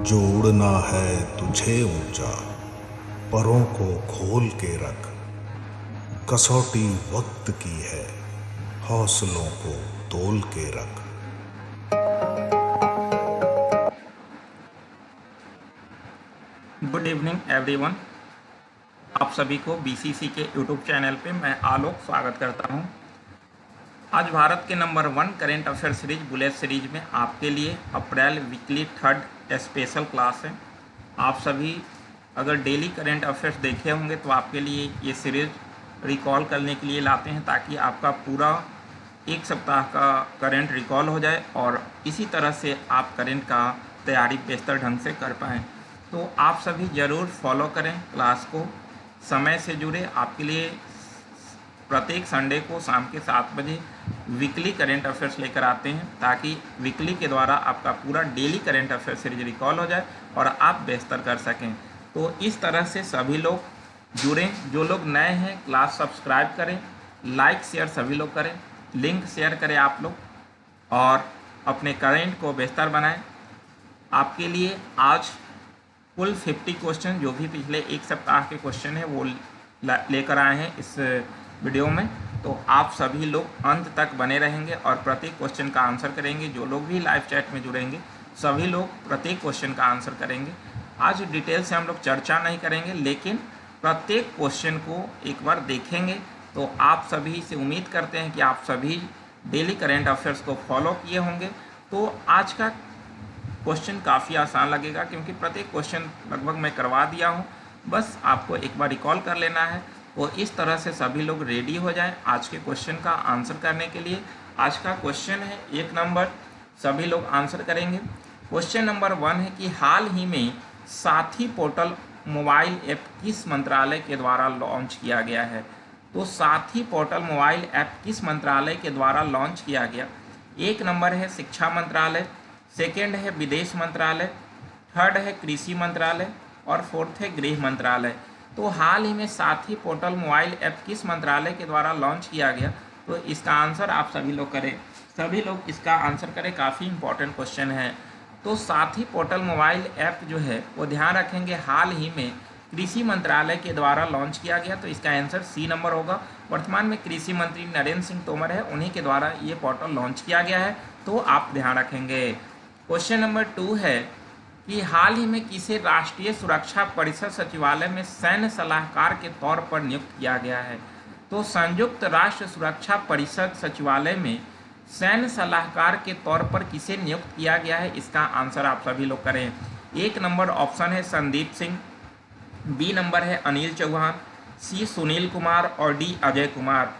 जोड़ना है तुझे ऊंचा, परों को खोल के रख। कसौटी वक्त की है, हौसलों को तोल के रख। Good evening everyone. आप सभी को बीसीसी के यूट्यूब चैनल पे मैं आलोक स्वागत करता हूं। आज भारत के number 1 current affair series bullet series में आपके लिए अप्रैल वीकली थर्ड स्पेशल क्लास है। आप सभी अगर डेली करेंट अफेयर्स देखे होंगे तो आपके लिए ये सीरीज रिकॉल करने के लिए लाते हैं, ताकि आपका पूरा एक सप्ताह का करंट रिकॉल हो जाए और इसी तरह से आप करंट का तैयारी बेहतर ढंग से कर पाएँ। तो आप सभी ज़रूर फॉलो करें क्लास को, समय से जुड़े। आपके लिए प्रत्येक संडे को शाम के 7 बजे वीकली करंट अफेयर्स लेकर आते हैं, ताकि वीकली के द्वारा आपका पूरा daily current affair series recall हो जाए और आप बेहतर कर सकें। तो इस तरह से सभी लोग जुड़ें। जो लोग नए हैं क्लास सब्सक्राइब करें, लाइक शेयर सभी लोग करें, लिंक शेयर करें आप लोग, और अपने करंट को बेहतर बनाएं। आपके लिए आज कुल 50 क्वेश्चन, जो भी पिछले एक सप्ताह के क्वेश्चन है वो लेकर आए हैं इस वीडियो में। तो आप सभी लोग अंत तक बने रहेंगे और प्रत्येक क्वेश्चन का आंसर करेंगे। जो लोग भी लाइव चैट में जुड़ेंगे सभी लोग प्रत्येक क्वेश्चन का आंसर करेंगे। आज डिटेल से हम लोग चर्चा नहीं करेंगे, लेकिन प्रत्येक क्वेश्चन को एक बार देखेंगे। तो आप सभी से उम्मीद करते हैं कि आप सभी डेली करेंट अफेयर्स को फॉलो किए होंगे। तो आज का क्वेश्चन काफ़ी आसान लगेगा, क्योंकि प्रत्येक क्वेश्चन लगभग मैं करवा दिया हूँ, बस आपको एक बार रिकॉल कर लेना है। तो इस तरह से सभी लोग रेडी हो जाएं आज के क्वेश्चन का आंसर करने के लिए। आज का क्वेश्चन है 1 नंबर, सभी लोग आंसर करेंगे। क्वेश्चन नंबर 1 है कि हाल ही में साथी पोर्टल मोबाइल ऐप किस मंत्रालय के द्वारा लॉन्च किया गया है? तो साथी पोर्टल मोबाइल ऐप किस मंत्रालय के द्वारा लॉन्च किया गया? 1 नंबर है शिक्षा मंत्रालय, सेकेंड है विदेश मंत्रालय, थर्ड है कृषि मंत्रालय और फोर्थ है गृह मंत्रालय। तो हाल ही में साथी पोर्टल मोबाइल ऐप किस मंत्रालय के द्वारा लॉन्च किया गया? तो इसका आंसर आप सभी लोग करें, सभी लोग इसका आंसर करें, काफ़ी इंपॉर्टेंट क्वेश्चन है। तो साथी पोर्टल मोबाइल ऐप जो है वो ध्यान रखेंगे हाल ही में कृषि मंत्रालय के द्वारा लॉन्च किया गया। तो इसका आंसर सी नंबर होगा। वर्तमान में कृषि मंत्री नरेंद्र सिंह तोमर है, उन्हीं के द्वारा ये पोर्टल लॉन्च किया गया है, तो आप ध्यान रखेंगे। क्वेश्चन नंबर 2 है कि हाल ही में किसे राष्ट्रीय सुरक्षा परिषद सचिवालय में सैन्य सलाहकार के तौर पर नियुक्त किया गया है? तो संयुक्त राष्ट्र सुरक्षा परिषद सचिवालय में सैन्य सलाहकार के तौर पर किसे नियुक्त किया गया है? इसका आंसर आप सभी लोग करें। 1 नंबर ऑप्शन है संदीप सिंह, बी नंबर है अनिल चौहान, सी सुनील कुमार और डी अजय कुमार।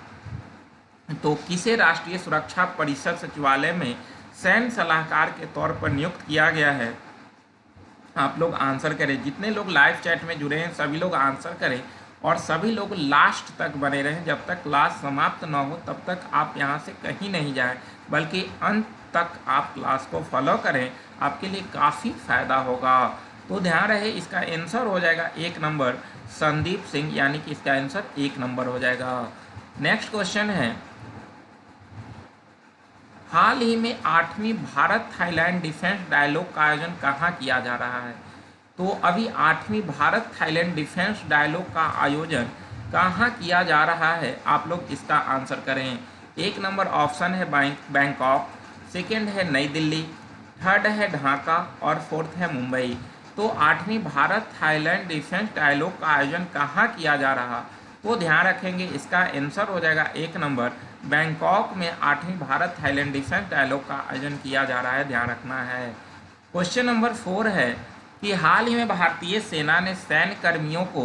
तो किसे राष्ट्रीय सुरक्षा परिषद सचिवालय में सैन्य सलाहकार के तौर पर नियुक्त किया गया है? आप लोग आंसर करें। जितने लोग लाइव चैट में जुड़े हैं सभी लोग आंसर करें और सभी लोग लास्ट तक बने रहें। जब तक क्लास समाप्त न हो तब तक आप यहाँ से कहीं नहीं जाएं, बल्कि अंत तक आप क्लास को फॉलो करें, आपके लिए काफ़ी फायदा होगा। तो ध्यान रहे, इसका आंसर हो जाएगा 1 नंबर संदीप सिंह, यानी कि इसका आंसर 1 नंबर हो जाएगा। नेक्स्ट क्वेश्चन है, हाल ही में 8वीं भारत थाईलैंड डिफेंस डायलॉग का आयोजन कहाँ किया जा रहा है? तो अभी 8वीं भारत थाईलैंड डिफेंस डायलॉग का आयोजन कहाँ किया जा रहा है? आप लोग इसका आंसर करें। 1 नंबर ऑप्शन है बैंकॉक, सेकेंड है नई दिल्ली, थर्ड है ढाका और फोर्थ है मुंबई। तो 8वीं भारत थाईलैंड डिफेंस डायलॉग का आयोजन कहाँ किया जा रहा? तो ध्यान रखेंगे, इसका आंसर हो जाएगा 1 नंबर बैंकॉक में 8वीं भारत थाईलैंड डिफेंस डायलॉग का आयोजन किया जा रहा है, ध्यान रखना है। क्वेश्चन नंबर 4 है कि हाल ही में भारतीय सेना ने सैन्य कर्मियों को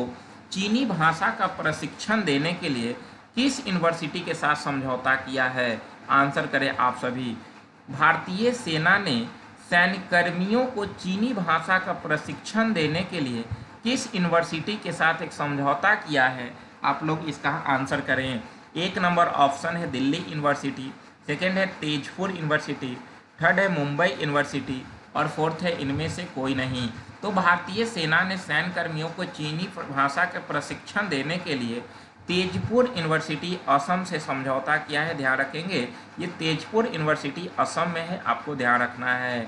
चीनी भाषा का प्रशिक्षण देने के लिए किस यूनिवर्सिटी के साथ समझौता किया है? आंसर करें आप सभी। भारतीय सेना ने सैन्य कर्मियों को चीनी भाषा का प्रशिक्षण देने के लिए किस यूनिवर्सिटी के साथ एक समझौता किया है? आप लोग इसका आंसर करें। 1 नंबर ऑप्शन है दिल्ली यूनिवर्सिटी, सेकेंड है तेजपुर यूनिवर्सिटी, थर्ड है मुंबई यूनिवर्सिटी और फोर्थ है इनमें से कोई नहीं। तो भारतीय सेना ने सैन्य कर्मियों को चीनी भाषा के प्रशिक्षण देने के लिए तेजपुर यूनिवर्सिटी असम से समझौता किया है, ध्यान रखेंगे। ये तेजपुर यूनिवर्सिटी असम में है, आपको ध्यान रखना है।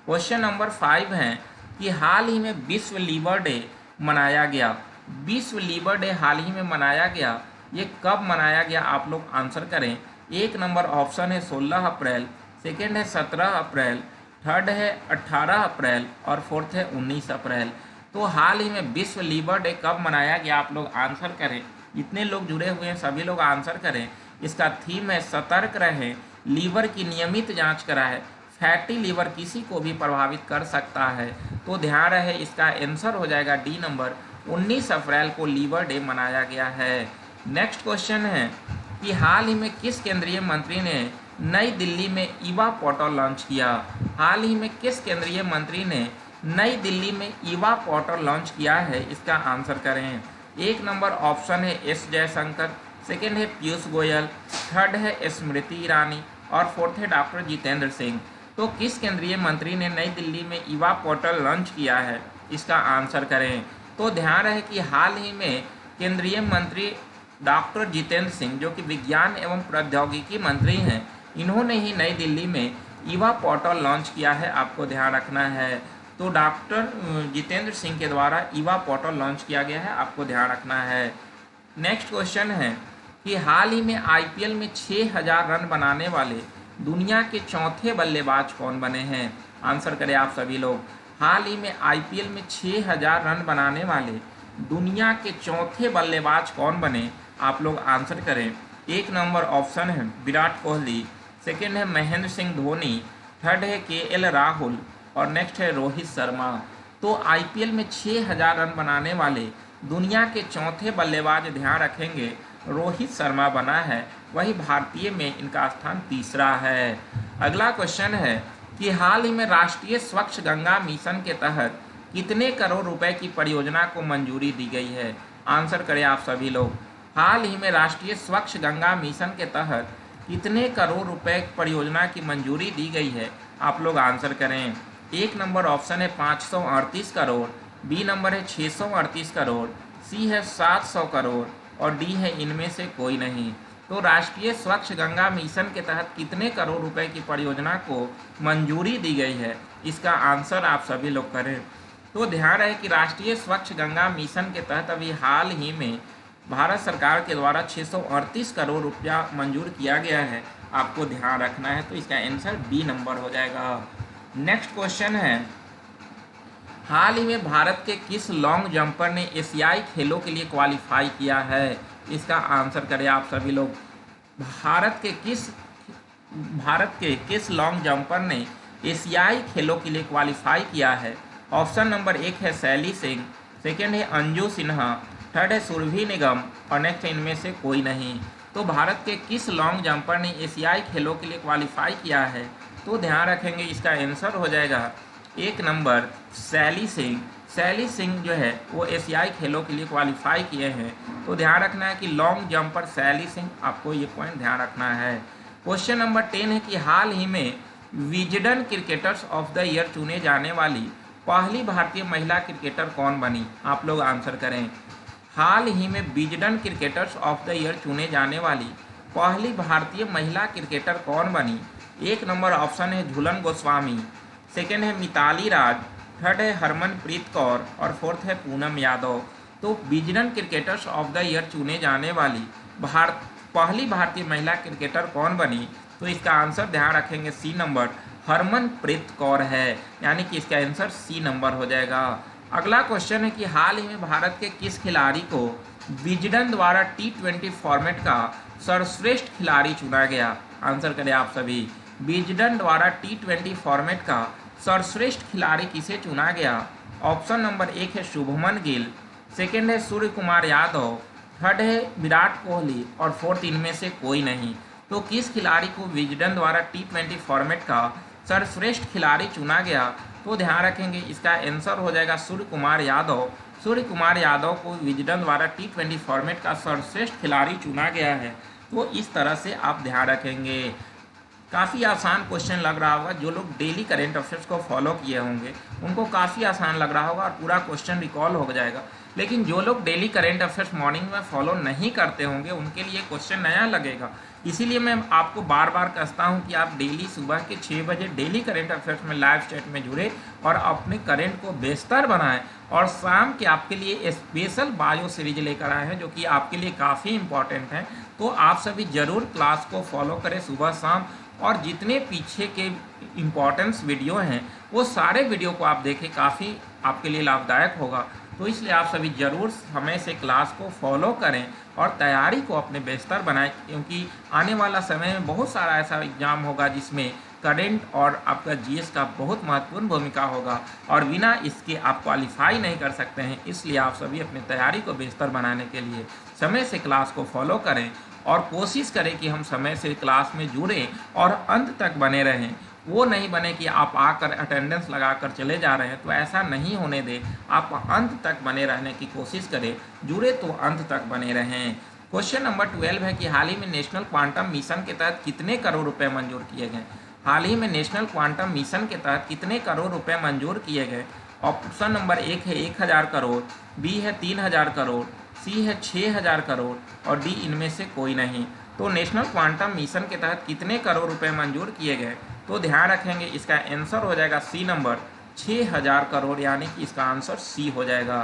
क्वेश्चन नंबर 5 है कि हाल ही में विश्व लीवर डे मनाया गया। विश्व लीवर डे हाल ही में मनाया गया, ये कब मनाया गया आप लोग आंसर करें। एक नंबर ऑप्शन है 16 अप्रैल, सेकेंड है 17 अप्रैल, थर्ड है 18 अप्रैल और फोर्थ है 19 अप्रैल। तो हाल ही में विश्व लीवर डे कब मनाया गया आप लोग आंसर करें। जितने लोग जुड़े हुए हैं सभी लोग आंसर करें। इसका थीम है सतर्क रहें, लीवर की नियमित जांच कराएं, फैटी लीवर किसी को भी प्रभावित कर सकता है। तो ध्यान रहे इसका आंसर हो जाएगा डी नंबर, 19 अप्रैल को लीवर डे मनाया गया है। नेक्स्ट क्वेश्चन है कि हाल ही में किस केंद्रीय मंत्री ने नई दिल्ली में ईवा पोर्टल लॉन्च किया। हाल ही में किस केंद्रीय मंत्री ने नई दिल्ली में ईवा पोर्टल लॉन्च किया है, इसका आंसर करें। एक नंबर ऑप्शन है एस जयशंकर, सेकेंड है पीयूष गोयल, थर्ड है स्मृति ईरानी और फोर्थ है डॉक्टर जितेंद्र सिंह। तो किस केंद्रीय मंत्री ने नई दिल्ली में ईवा पोर्टल लॉन्च किया है, इसका आंसर करें। तो ध्यान रहे कि हाल ही में केंद्रीय मंत्री डॉक्टर जितेंद्र सिंह जो कि विज्ञान एवं प्रौद्योगिकी मंत्री हैं, इन्होंने ही नई दिल्ली में ईवा पोर्टल लॉन्च किया है, आपको ध्यान रखना है। तो डॉक्टर जितेंद्र सिंह के द्वारा ईवा पोर्टल लॉन्च किया गया है, आपको ध्यान रखना है। नेक्स्ट क्वेश्चन है कि हाल ही में आईपीएल में 6000 रन बनाने वाले दुनिया के चौथे बल्लेबाज कौन बने हैं, आंसर करें आप सभी लोग। हाल ही में आईपीएल में 6000 रन बनाने वाले दुनिया के चौथे बल्लेबाज कौन बने, आप लोग आंसर करें। एक नंबर ऑप्शन है विराट कोहली, सेकेंड है महेंद्र सिंह धोनी, थर्ड है केएल राहुल और नेक्स्ट है रोहित शर्मा। तो आईपीएल में 6000 रन बनाने वाले दुनिया के चौथे बल्लेबाज ध्यान रखेंगे रोहित शर्मा बना है, वही भारतीय में इनका स्थान तीसरा है। अगला क्वेश्चन है कि हाल ही में राष्ट्रीय स्वच्छ गंगा मिशन के तहत कितने करोड़ रुपए की परियोजना को मंजूरी दी गई है, आंसर करें आप सभी लोग। हाल ही में राष्ट्रीय स्वच्छ गंगा मिशन के तहत कितने करोड़ रुपए परियोजना की मंजूरी दी गई है, आप लोग आंसर करें। एक नंबर ऑप्शन है 538 करोड़, बी नंबर है 638 करोड़, सी है 700 करोड़ और डी है इनमें से कोई नहीं। तो राष्ट्रीय स्वच्छ गंगा मिशन के तहत कितने करोड़ रुपए की परियोजना को मंजूरी दी गई है, इसका आंसर आप सभी लोग करें। तो ध्यान रहे कि राष्ट्रीय स्वच्छ गंगा मिशन के तहत अभी हाल ही में भारत सरकार के द्वारा 638 करोड़ रुपया मंजूर किया गया है, आपको ध्यान रखना है। तो इसका आंसर बी नंबर हो जाएगा। नेक्स्ट क्वेश्चन है हाल ही में भारत के किस लॉन्ग जंपर ने एशियाई खेलों के लिए क्वालिफाई किया है, इसका आंसर करें आप सभी लोग। भारत के किस लॉन्ग जंपर ने एशियाई खेलों के लिए क्वालिफाई किया है। ऑप्शन नंबर एक है शैली सिंह, सेकेंड है अंजू सिन्हा, थर्ड है सुरभि निगम और नेक्स्ट है इनमें से कोई नहीं। तो भारत के किस लॉन्ग जंपर ने एशियाई खेलों के लिए क्वालिफाई किया है, तो ध्यान रखेंगे इसका आंसर हो जाएगा एक नंबर शैली सिंह। शैली सिंह जो है वो एशियाई खेलों के लिए क्वालिफाई किए हैं। तो ध्यान रखना है कि लॉन्ग जंपर शैली सिंह, आपको ये पॉइंट ध्यान रखना है। क्वेश्चन नंबर 10 है कि हाल ही में Wisden cricketers of the year चुने जाने वाली पहली भारतीय महिला क्रिकेटर कौन बनी, आप लोग आंसर करें। हाल ही में Wisden cricketers of the year चुने जाने वाली पहली भारतीय महिला क्रिकेटर कौन बनी। एक नंबर ऑप्शन है झूलन गोस्वामी, सेकेंड है मिताली राज, थर्ड है हरमनप्रीत कौर और फोर्थ है पूनम यादव। तो Wisden cricketers of the year चुने जाने वाली पहली भारतीय महिला क्रिकेटर कौन बनी, तो इसका आंसर ध्यान रखेंगे सी नंबर हरमनप्रीत कौर है, यानी कि इसका आंसर सी नंबर हो जाएगा। अगला क्वेश्चन है कि हाल ही में भारत के किस खिलाड़ी को विजडन द्वारा T20 फॉर्मेट का सर्वश्रेष्ठ खिलाड़ी चुना गया, आंसर करें आप सभी। विजडन द्वारा T20 फॉर्मेट का सर्वश्रेष्ठ खिलाड़ी किसे चुना गया। ऑप्शन नंबर एक है शुभमन गिल, सेकेंड है सूर्य कुमार यादव, थर्ड है विराट कोहली और फोर्थ इनमें से कोई नहीं। तो किस खिलाड़ी को विजडन द्वारा T20 फॉर्मेट का सर्वश्रेष्ठ खिलाड़ी चुना गया, तो ध्यान रखेंगे इसका आंसर हो जाएगा सूर्य कुमार यादव। सूर्य कुमार यादव को विजडन द्वारा T20 फॉर्मेट का सर्वश्रेष्ठ खिलाड़ी चुना गया है। तो इस तरह से आप ध्यान रखेंगे। काफ़ी आसान क्वेश्चन लग रहा होगा, जो लोग डेली करेंट अफेयर्स को फॉलो किए होंगे उनको काफ़ी आसान लग रहा होगा और पूरा क्वेश्चन रिकॉल हो जाएगा। लेकिन जो लोग डेली करेंट अफेयर्स मॉर्निंग में फॉलो नहीं करते होंगे उनके लिए क्वेश्चन नया लगेगा, इसीलिए मैं आपको बार बार कहता हूं कि आप डेली सुबह के 6 बजे डेली करंट अफेयर्स में लाइव चैट में जुड़े और अपने करंट को बेहतर बनाएं। और शाम के आपके लिए स्पेशल बायो सीरीज लेकर आए हैं जो कि आपके लिए काफ़ी इंपॉर्टेंट है। तो आप सभी ज़रूर क्लास को फॉलो करें सुबह शाम, और जितने पीछे के इम्पोर्टेंस वीडियो हैं वो सारे वीडियो को आप देखें, काफ़ी आपके लिए लाभदायक होगा। तो इसलिए आप सभी ज़रूर समय से क्लास को फॉलो करें और तैयारी को अपने बेहतर बनाएं, क्योंकि आने वाला समय में बहुत सारा ऐसा एग्जाम होगा जिसमें करंट और आपका जीएस का बहुत महत्वपूर्ण भूमिका होगा और बिना इसके आप क्वालिफाई नहीं कर सकते हैं। इसलिए आप सभी अपनी तैयारी को बेहतर बनाने के लिए समय से क्लास को फॉलो करें और कोशिश करें कि हम समय से क्लास में जुड़ें और अंत तक बने रहें। वो नहीं बने कि आप आकर अटेंडेंस लगाकर चले जा रहे हैं, तो ऐसा नहीं होने दें। आप अंत तक बने रहने की कोशिश करें, जुड़े तो अंत तक बने रहें। क्वेश्चन नंबर 12 है कि हाल ही में नेशनल क्वांटम मिशन के तहत कितने करोड़ रुपए मंजूर किए गए। हाल ही में नेशनल क्वांटम मिशन के तहत कितने करोड़ रुपए मंजूर किए गए। ऑप्शन नंबर 1 है 1000 करोड़, बी है 3000 करोड़, सी है 6000 करोड़ और डी इनमें से कोई नहीं। तो नेशनल क्वांटम मिशन के तहत कितने करोड़ रुपए मंजूर किए गए, तो ध्यान रखेंगे इसका आंसर हो जाएगा सी नंबर 6000 करोड़, यानी कि इसका आंसर सी हो जाएगा।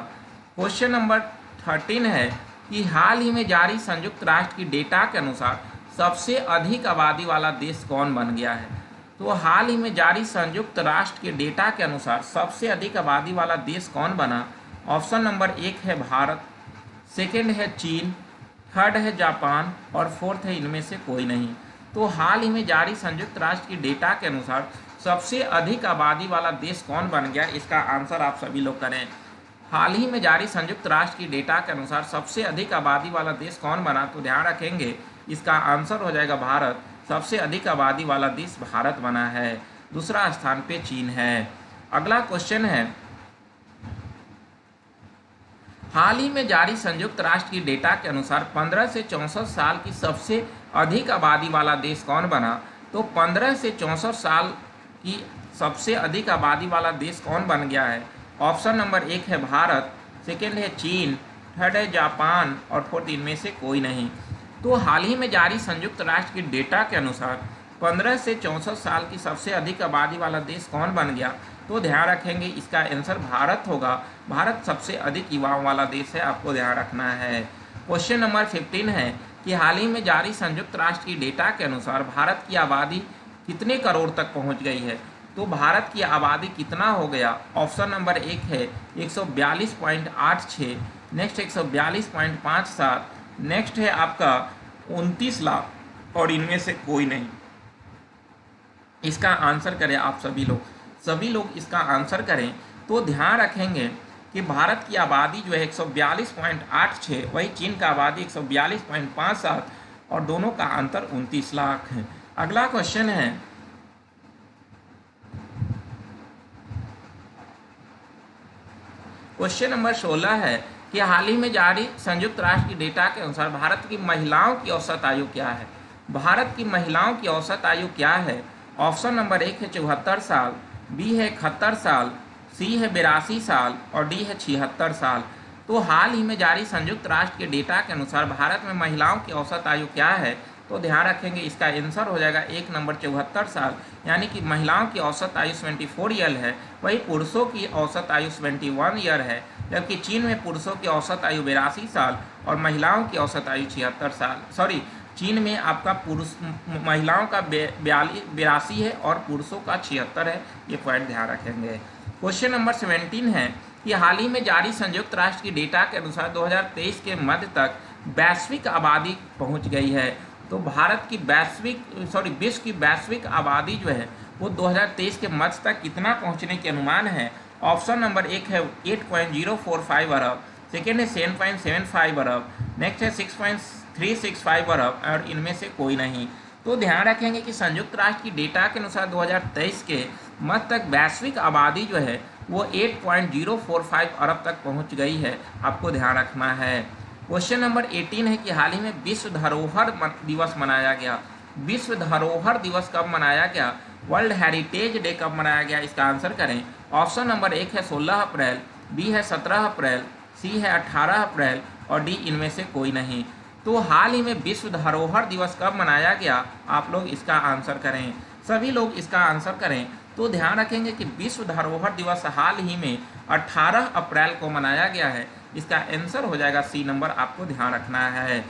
क्वेश्चन नंबर 13 है कि हाल ही में जारी संयुक्त राष्ट्र की डेटा के अनुसार सबसे अधिक आबादी वाला देश कौन बन गया है। तो हाल ही में जारी संयुक्त राष्ट्र के डेटा के अनुसार सबसे अधिक आबादी वाला देश कौन बना। ऑप्शन नंबर 1 है भारत, सेकेंड है चीन, थर्ड है जापान और फोर्थ है इनमें से कोई नहीं। तो हाल ही में जारी संयुक्त राष्ट्र की डेटा के अनुसार सबसे अधिक आबादी वाला देश कौन बन गया, इसका आंसर आप सभी लोग करें। हाल ही में जारी संयुक्त राष्ट्र की डेटा के अनुसार सबसे अधिक आबादी वाला देश कौन बना, तो ध्यान रखेंगे इसका आंसर हो जाएगा भारत। सबसे अधिक आबादी वाला देश भारत बना है, दूसरा स्थान पे चीन है। अगला क्वेश्चन है, हाल ही में जारी संयुक्त राष्ट्र की डेटा के अनुसार 15 से 64 साल की सबसे अधिक आबादी वाला देश कौन बना। तो 15 से 64 साल की सबसे अधिक आबादी वाला देश कौन बन गया है। ऑप्शन नंबर 1 है भारत, सेकेंड है चीन, थर्ड है जापान और फोर्थ इनमें से कोई नहीं। तो हाल ही में जारी संयुक्त राष्ट्र की डेटा के अनुसार 15 से 64 साल की सबसे अधिक आबादी वाला देश कौन बन गया, तो ध्यान रखेंगे इसका आंसर भारत होगा। भारत सबसे अधिक युवाओं वाला देश है, आपको ध्यान रखना है। क्वेश्चन नंबर 15 है कि हाल ही में जारी संयुक्त राष्ट्र की डेटा के अनुसार भारत की आबादी कितने करोड़ तक पहुंच गई है। तो भारत की आबादी कितना हो गया। ऑप्शन नंबर 1 है 142.86, नेक्स्ट 142.57, नेक्स्ट है आपका 29 लाख और इनमें से कोई नहीं। इसका आंसर करें आप सभी लोग इसका आंसर करें। तो ध्यान रखेंगे कि भारत की आबादी जो है 142.86, वही चीन का आबादी 142.57 और दोनों का अंतर 29 लाख है। अगला क्वेश्चन है, क्वेश्चन नंबर 16 है कि हाल ही में जारी संयुक्त राष्ट्र की डेटा के अनुसार भारत की महिलाओं की औसत आयु क्या है। भारत की महिलाओं की औसत आयु क्या है। ऑप्शन नंबर 1 है 74 साल, बी है 71 साल, सी है 82 साल और डी है 76 साल। तो हाल ही में जारी संयुक्त राष्ट्र के डेटा के अनुसार भारत में महिलाओं की औसत आयु क्या है, तो ध्यान रखेंगे इसका आंसर हो जाएगा 1 नंबर 74 साल, यानी कि महिलाओं की औसत आयु 74 ईयर है। वही पुरुषों की औसत आयु 71 ईयर है, जबकि चीन में पुरुषों की औसत आयु 82 साल और महिलाओं की औसत आयु 76 साल। चीन में आपका महिलाओं का 82 है और पुरुषों का 76 है, ये पॉइंट ध्यान रखेंगे। क्वेश्चन नंबर 17 है कि हाल ही में जारी संयुक्त राष्ट्र की डेटा के अनुसार 2023 के मध्य तक वैश्विक आबादी पहुंच गई है। तो भारत की विश्व की वैश्विक आबादी जो है वो 2023 के मध्य तक कितना पहुंचने के अनुमान है। ऑप्शन नंबर 1 है 8.045 अरब, सेकेंड है 7.75 अरब, नेक्स्ट है 6.365 अरब और इनमें से कोई नहीं। तो ध्यान रखेंगे कि संयुक्त राष्ट्र की डेटा के अनुसार 2023 के मध्य तक वैश्विक आबादी जो है वो 8.045 अरब तक पहुंच गई है, आपको ध्यान रखना है। क्वेश्चन नंबर 18 है कि हाल ही में विश्व धरोहर दिवस मनाया गया। विश्व धरोहर दिवस कब मनाया गया, वर्ल्ड हेरिटेज डे कब मनाया गया, इसका आंसर करें। ऑप्शन नंबर 1 है 16 अप्रैल, बी है 17 अप्रैल, सी है 18 अप्रैल और डी इनमें से कोई नहीं। तो हाल ही में विश्व धरोहर दिवस कब मनाया गया? आप लोग इसका आंसर करें, सभी लोग इसका आंसर करें। तो ध्यान रखेंगे कि विश्व धरोहर दिवस हाल ही में 18 अप्रैल को मनाया गया है। इसका आंसर हो जाएगा सी नंबर, आपको ध्यान रखना है।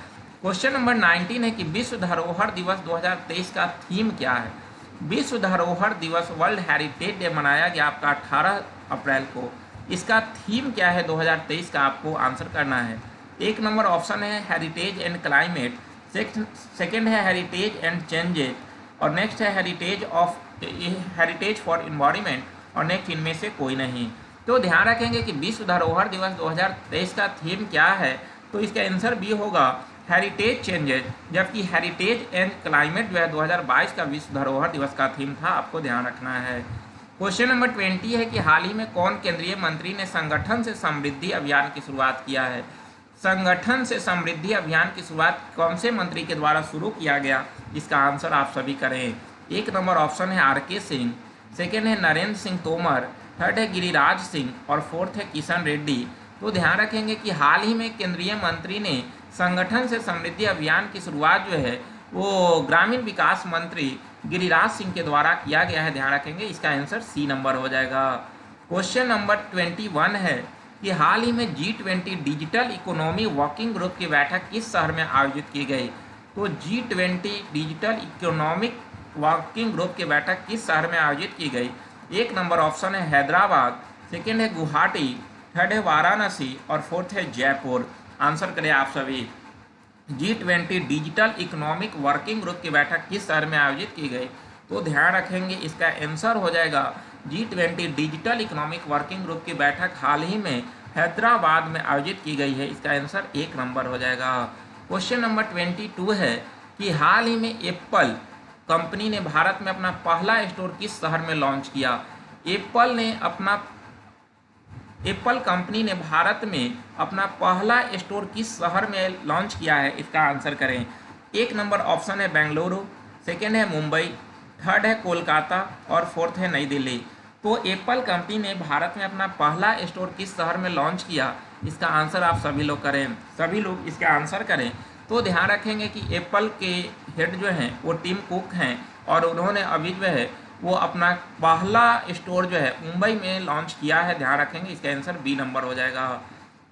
क्वेश्चन नंबर 19 है कि विश्व धरोहर दिवस 2023 का थीम क्या है? विश्व धरोहर दिवस वर्ल्ड हेरिटेज डे मनाया गया आपका 18 अप्रैल को। इसका थीम क्या है 2023 का? आपको आंसर करना है। एक नंबर ऑप्शन है हेरिटेज एंड क्लाइमेट, सेकंड है हेरिटेज एंड चेंजेज, और नेक्स्ट है हेरिटेज फॉर इन्वायरमेंट, और नेक्स्ट इनमें से कोई नहीं। तो ध्यान रखेंगे कि विश्व धरोहर दिवस 2023 का थीम क्या है? तो इसका आंसर भी होगा हेरिटेज चेंजेज, जबकि हेरिटेज एंड क्लाइमेट जो है 2022 का विश्व धरोहर दिवस का थीम था, आपको ध्यान रखना है। क्वेश्चन नंबर 20 है कि हाल ही में कौन केंद्रीय मंत्री ने संगठन से समृद्धि अभियान की शुरुआत किया है? संगठन से समृद्धि अभियान की शुरुआत कौन से मंत्री के द्वारा शुरू किया गया? इसका आंसर आप सभी करें। एक नंबर ऑप्शन है आर.के. सिंह, सेकेंड है नरेंद्र सिंह तोमर, थर्ड है गिरिराज सिंह, और फोर्थ है किशन रेड्डी। तो ध्यान रखेंगे कि हाल ही में केंद्रीय मंत्री ने संगठन से समृद्धि अभियान की शुरुआत जो है वो ग्रामीण विकास मंत्री गिरिराज सिंह के द्वारा किया गया है। ध्यान रखेंगे, इसका आंसर सी नंबर हो जाएगा। क्वेश्चन नंबर 21 है कि हाल ही में G20 digital economy working group की बैठक किस शहर में आयोजित की गई? तो G20 digital economic working group की बैठक किस शहर में आयोजित की गई? एक नंबर ऑप्शन है हैदराबाद, सेकेंड है गुवाहाटी, थर्ड है वाराणसी, और फोर्थ है जयपुर। आंसर करें आप सभी। G20 digital economic working group की बैठक किस शहर में आयोजित की गई? तो ध्यान रखेंगे, इसका आंसर हो जाएगा G20 digital economic working group की बैठक हाल ही में हैदराबाद में आयोजित की गई है। इसका आंसर एक नंबर हो जाएगा। क्वेश्चन नंबर 22 है कि हाल ही में एप्पल कंपनी ने भारत में अपना पहला स्टोर किस शहर में लॉन्च किया? एप्पल कंपनी ने भारत में अपना पहला स्टोर किस शहर में लॉन्च किया है? इसका आंसर करें। एक नंबर ऑप्शन है बेंगलुरु, सेकेंड है मुंबई, थर्ड है कोलकाता, और फोर्थ है नई दिल्ली। तो एप्पल कंपनी ने भारत में अपना पहला स्टोर किस शहर में लॉन्च किया? इसका आंसर आप सभी लोग करें, सभी लोग इसका आंसर करें। तो ध्यान रखेंगे कि एप्पल के हेड जो हैं वो टिम कुक हैं, और उन्होंने अभी जो है वो अपना पहला स्टोर जो है मुंबई में लॉन्च किया है। ध्यान रखेंगे, इसका आंसर बी नंबर हो जाएगा।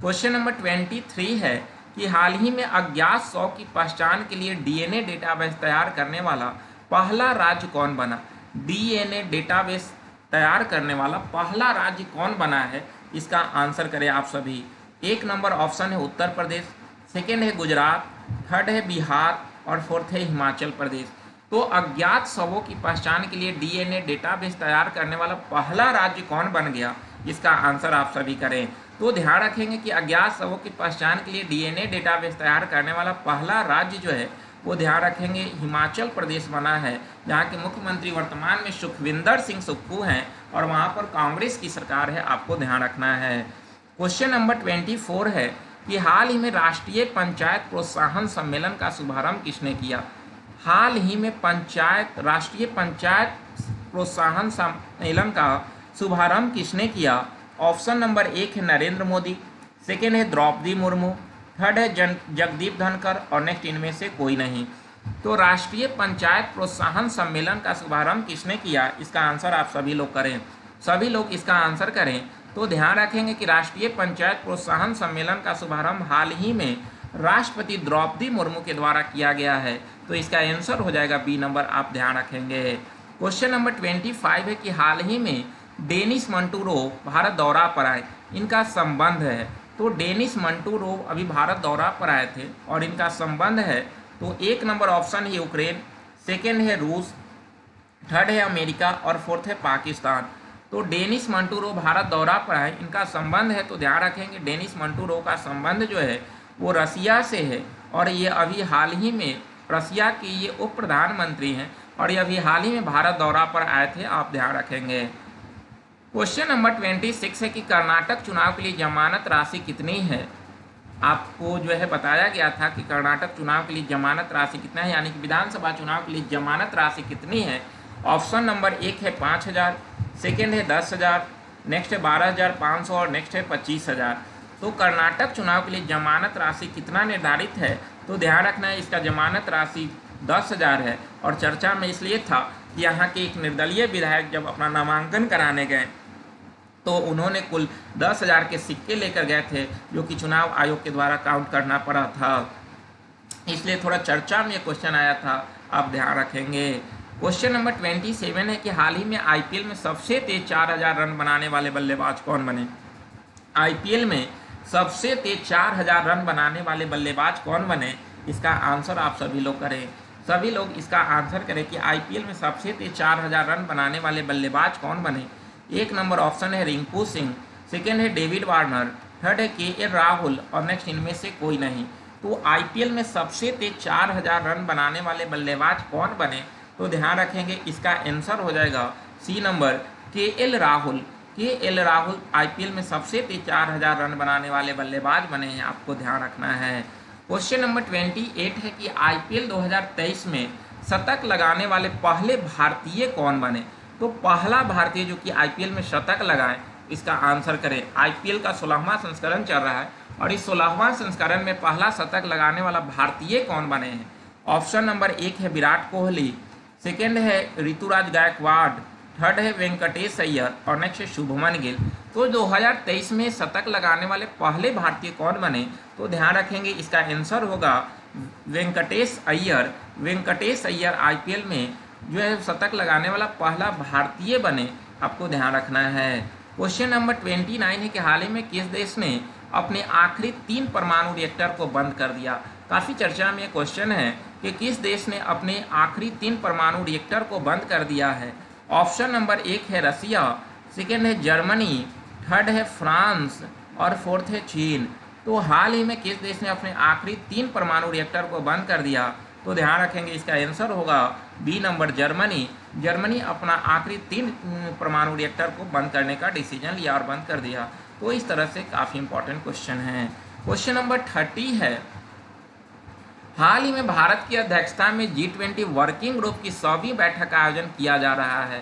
क्वेश्चन नंबर 23 है कि हाल ही में अज्ञात शव की पहचान के लिए डीएनए डेटाबेस तैयार करने वाला पहला राज्य कौन बना? डीएनए डेटाबेस तैयार करने वाला पहला राज्य कौन बना है? इसका आंसर करें आप सभी। एक नंबर ऑप्शन है उत्तर प्रदेश, सेकेंड है गुजरात, थर्ड है बिहार, और फोर्थ है हिमाचल प्रदेश। तो अज्ञात शवों की पहचान के लिए डीएनए डेटाबेस तैयार करने वाला पहला राज्य कौन बन गया? इसका आंसर आप सभी करें। तो ध्यान रखेंगे कि अज्ञात शवों की पहचान के लिए डीएनए डेटाबेस तैयार करने वाला पहला राज्य जो है वो ध्यान रखेंगे हिमाचल प्रदेश बना है, जहाँ के मुख्यमंत्री वर्तमान में सुखविंदर सिंह सुक्खू हैं, और वहाँ पर कांग्रेस की सरकार है, आपको ध्यान रखना है। क्वेश्चन नंबर 24 है कि हाल ही में राष्ट्रीय पंचायत प्रोत्साहन सम्मेलन का शुभारंभ किसने किया? हाल ही में राष्ट्रीय पंचायत प्रोत्साहन सम्मेलन का शुभारंभ किसने किया? ऑप्शन नंबर 1 है नरेंद्र मोदी, सेकेंड है द्रौपदी मुर्मू, थर्ड है जगदीप धनखड़, और नेक्स्ट इनमें से कोई नहीं। तो राष्ट्रीय पंचायत प्रोत्साहन सम्मेलन का शुभारंभ किसने किया? इसका आंसर आप सभी लोग करें, सभी लोग इसका आंसर करें। तो ध्यान रखेंगे कि राष्ट्रीय पंचायत प्रोत्साहन सम्मेलन का शुभारंभ हाल ही में राष्ट्रपति द्रौपदी मुर्मू के द्वारा किया गया है। तो इसका आंसर हो जाएगा बी नंबर, आप ध्यान रखेंगे। क्वेश्चन नंबर 25 है कि हाल ही में डेनिस मंटूरोव भारत दौरा पर आए, इनका संबंध है। तो डेनिस मंटूरोव अभी भारत दौरा पर आए थे और इनका संबंध है। तो एक नंबर ऑप्शन है यूक्रेन, सेकेंड है रूस, थर्ड है अमेरिका, और फोर्थ है पाकिस्तान। तो डेनिस मंटूरोव भारत दौरा पर आए, इनका संबंध है। तो ध्यान रखेंगे डेनिस मंटूरोव का संबंध जो है वो रसिया से है, और ये अभी हाल ही में रसिया के ये उप प्रधानमंत्री हैं, और ये अभी हाल ही में भारत दौरा पर आए थे, आप ध्यान रखेंगे। क्वेश्चन नंबर 26 है कि कर्नाटक चुनाव के लिए जमानत राशि कितनी है? आपको जो है बताया गया था कि कर्नाटक चुनाव के लिए जमानत राशि कितना है, यानी कि विधानसभा चुनाव के लिए जमानत राशि कितनी है। ऑप्शन नंबर 1 है 5,000, सेकेंड है 10,000, नेक्स्ट है 12,500, और नेक्स्ट है 25,000। तो कर्नाटक चुनाव के लिए जमानत राशि कितना निर्धारित है? तो ध्यान रखना है इसका जमानत राशि 10,000 है। और चर्चा में इसलिए था कि यहाँ के एक निर्दलीय विधायक जब अपना नामांकन कराने गए तो उन्होंने कुल 10,000 के सिक्के लेकर गए थे, जो कि चुनाव आयोग के द्वारा काउंट करना पड़ा था, इसलिए थोड़ा चर्चा में ये क्वेश्चन आया था, आप ध्यान रखेंगे। क्वेश्चन नंबर 27 है कि हाल ही में आईपीएल में सबसे तेज 4,000 रन बनाने वाले बल्लेबाज कौन बने। आईपीएल में सबसे तेज 4,000 रन बनाने वाले बल्लेबाज कौन बने, इसका आंसर आप सभी लोग करें। सभी लोग इसका आंसर करें कि आईपीएल में सबसे तेज 4,000 रन बनाने वाले बल्लेबाज कौन बने। एक नंबर ऑप्शन है रिंकू सिंह, सेकेंड है डेविड वार्नर, थर्ड है केएल राहुल और नेक्स्ट इनमें से कोई नहीं। तो आईपीएल में सबसे तेज 4,000 रन बनाने वाले बल्लेबाज कौन बने, तो ध्यान रखेंगे इसका आंसर हो जाएगा C number KL Rahul. KL Rahul IPL में सबसे तेज 4,000 रन बनाने वाले बल्लेबाज बने हैं, आपको ध्यान रखना है। क्वेश्चन नंबर 28 है कि आईपीएल 2023 में शतक लगाने वाले पहले भारतीय कौन बने। तो पहला भारतीय जो कि आईपीएल में शतक लगाए, इसका आंसर करें। आईपीएल का 16वां संस्करण चल रहा है और इस 16वां संस्करण में पहला शतक लगाने वाला भारतीय कौन बने हैं। ऑप्शन नंबर 1 है विराट कोहली, सेकेंड है ऋतुराज गायकवाड़, थर्ड है वेंकटेश अय्यर और नेक्स्ट है शुभमन गिल। तो 2023 में शतक लगाने वाले पहले भारतीय कौन बने, तो ध्यान रखेंगे इसका आंसर होगा वेंकटेश अय्यर। वेंकटेश अय्यर आईपीएल में जो है शतक लगाने वाला पहला भारतीय बने, आपको ध्यान रखना है। क्वेश्चन नंबर 29 है कि हाल ही में किस देश ने अपने आखिरी 3 परमाणु रिएक्टर को बंद कर दिया। काफ़ी चर्चा में ये क्वेश्चन है कि किस देश ने अपने आखिरी 3 परमाणु रिएक्टर को बंद कर दिया है। ऑप्शन नंबर 1 है रसिया, सेकेंड है जर्मनी, थर्ड है फ्रांस और फोर्थ है चीन। तो हाल ही में किस देश ने अपने आखिरी 3 परमाणु रिएक्टर को बंद कर दिया, तो ध्यान रखेंगे इसका आंसर होगा बी नंबर जर्मनी। जर्मनी अपना आखिरी 3 परमाणु रिएक्टर को बंद करने का डिसीजन लिया और बंद कर दिया। तो इस तरह से काफ़ी इंपॉर्टेंट क्वेश्चन है। क्वेश्चन नंबर 30 है, हाल ही में भारत की अध्यक्षता में G20 वर्किंग ग्रुप की 100वीं बैठक का आयोजन किया जा रहा है।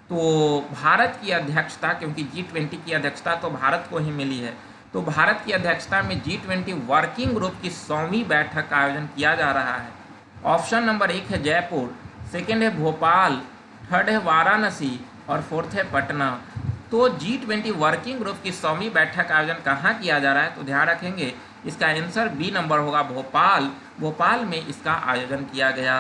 तो भारत की अध्यक्षता, क्योंकि G20 की अध्यक्षता तो भारत को ही मिली है, तो भारत की अध्यक्षता में G20 वर्किंग ग्रुप की 100वीं बैठक का आयोजन किया जा रहा है। ऑप्शन नंबर 1 है जयपुर, सेकेंड है भोपाल, थर्ड है वाराणसी और फोर्थ है पटना। तो G20 वर्किंग ग्रुप की 100वीं बैठक का आयोजन कहाँ किया जा रहा है, तो ध्यान रखेंगे इसका आंसर बी नंबर होगा भोपाल। भोपाल में इसका आयोजन किया गया।